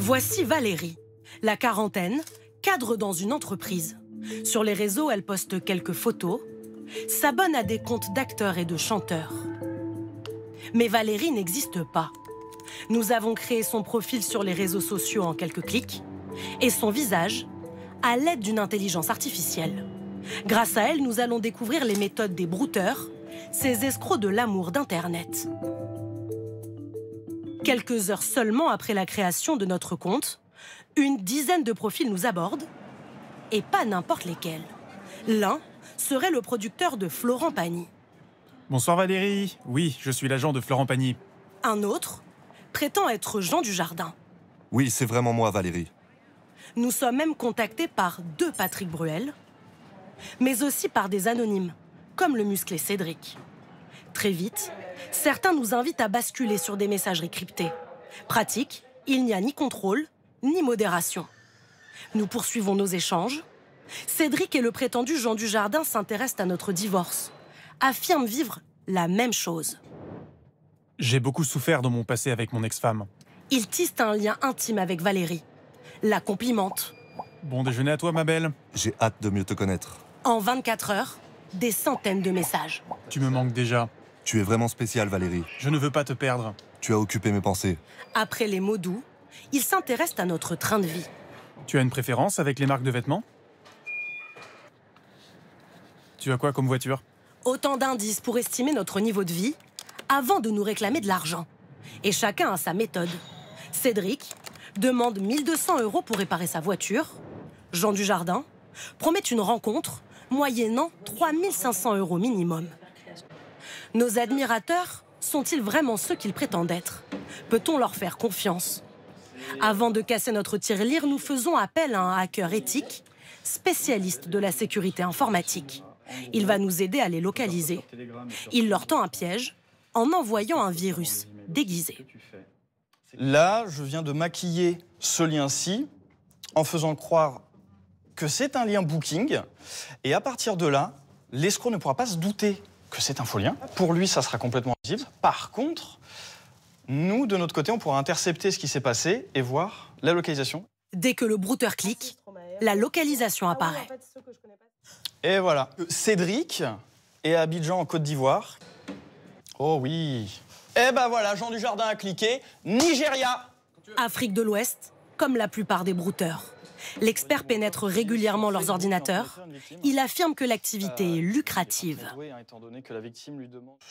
Voici Valérie, la quarantaine, cadre dans une entreprise. Sur les réseaux, elle poste quelques photos, s'abonne à des comptes d'acteurs et de chanteurs. Mais Valérie n'existe pas. Nous avons créé son profil sur les réseaux sociaux en quelques clics et son visage à l'aide d'une intelligence artificielle. Grâce à elle, nous allons découvrir les méthodes des brouteurs, ces escrocs de l'amour d'Internet. Quelques heures seulement après la création de notre compte, une dizaine de profils nous abordent, et pas n'importe lesquels. L'un serait le producteur de Florent Pagny. Bonsoir Valérie, oui, je suis l'agent de Florent Pagny. Un autre prétend être Jean Dujardin. Oui, c'est vraiment moi, Valérie. Nous sommes même contactés par deux Patrick Bruel, mais aussi par des anonymes, comme le musclé Cédric. Très vite, certains nous invitent à basculer sur des messageries cryptées. Pratique, il n'y a ni contrôle, ni modération. Nous poursuivons nos échanges. Cédric et le prétendu Jean Dujardin s'intéressent à notre divorce, affirment vivre la même chose. J'ai beaucoup souffert dans mon passé avec mon ex-femme. Ils tissent un lien intime avec Valérie, la complimentent. Bon déjeuner à toi, ma belle. J'ai hâte de mieux te connaître. En 24 heures, des centaines de messages. Tu me manques déjà. Tu es vraiment spéciale, Valérie. Je ne veux pas te perdre. Tu as occupé mes pensées. Après les mots doux, ils s'intéressent à notre train de vie. Tu as une préférence avec les marques de vêtements? Tu as quoi comme voiture? Autant d'indices pour estimer notre niveau de vie avant de nous réclamer de l'argent. Et chacun a sa méthode. Cédric demande 1 200 € pour réparer sa voiture. Jean Dujardin promet une rencontre moyennant 3 500 € minimum. Nos admirateurs sont-ils vraiment ceux qu'ils prétendent être? Peut-on leur faire confiance? Avant de casser notre tirelire, nous faisons appel à un hacker éthique, spécialiste de la sécurité informatique. Il va nous aider à les localiser. Il leur tend un piège en envoyant un virus déguisé. Là, je viens de maquiller ce lien-ci en faisant croire que c'est un lien booking. Et à partir de là, l'escroc ne pourra pas se douter que c'est un faux lien. Pour lui, ça sera complètement visible. Par contre, nous, de notre côté, on pourra intercepter ce qui s'est passé et voir la localisation. Dès que le brouteur clique, la localisation apparaît. Et voilà. Cédric est à Abidjan, en Côte d'Ivoire. Oh oui. Et ben voilà, Jean Dujardin a cliqué. Nigeria. Afrique de l'Ouest, comme la plupart des brouteurs. L'expert pénètre régulièrement leurs ordinateurs. Il affirme que l'activité est lucrative.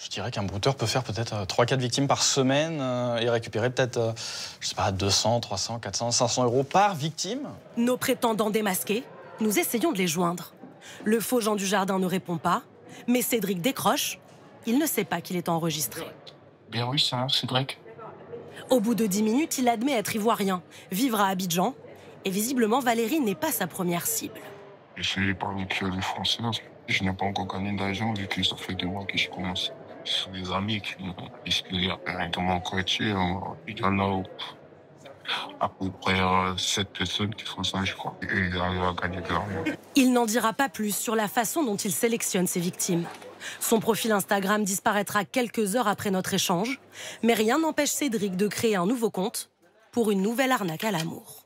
Je dirais qu'un brouteur peut faire peut-être 3-4 victimes par semaine et récupérer peut-être, je sais pas, 200, 300, 400, 500 € par victime. Nos prétendants démasqués, nous essayons de les joindre. Le faux Jean Dujardin ne répond pas, mais Cédric décroche. Il ne sait pas qu'il est enregistré. Bien oui, c'est Cédric. Au bout de 10 minutes, il admet être ivoirien, vivre à Abidjan. Et visiblement, Valérie n'est pas sa première cible. J'essaie de parler que les Français. Je n'ai pas encore gagné d'argent vu que ça fait 2 mois que je commence. Ce sont des amis qui m'ont inspiré dans mon quartier. Il y en a à peu près 7 personnes qui font ça, je crois. Et ils arrivent à gagner de l'argent. Il n'en dira pas plus sur la façon dont il sélectionne ses victimes. Son profil Instagram disparaîtra quelques heures après notre échange. Mais rien n'empêche Cédric de créer un nouveau compte pour une nouvelle arnaque à l'amour.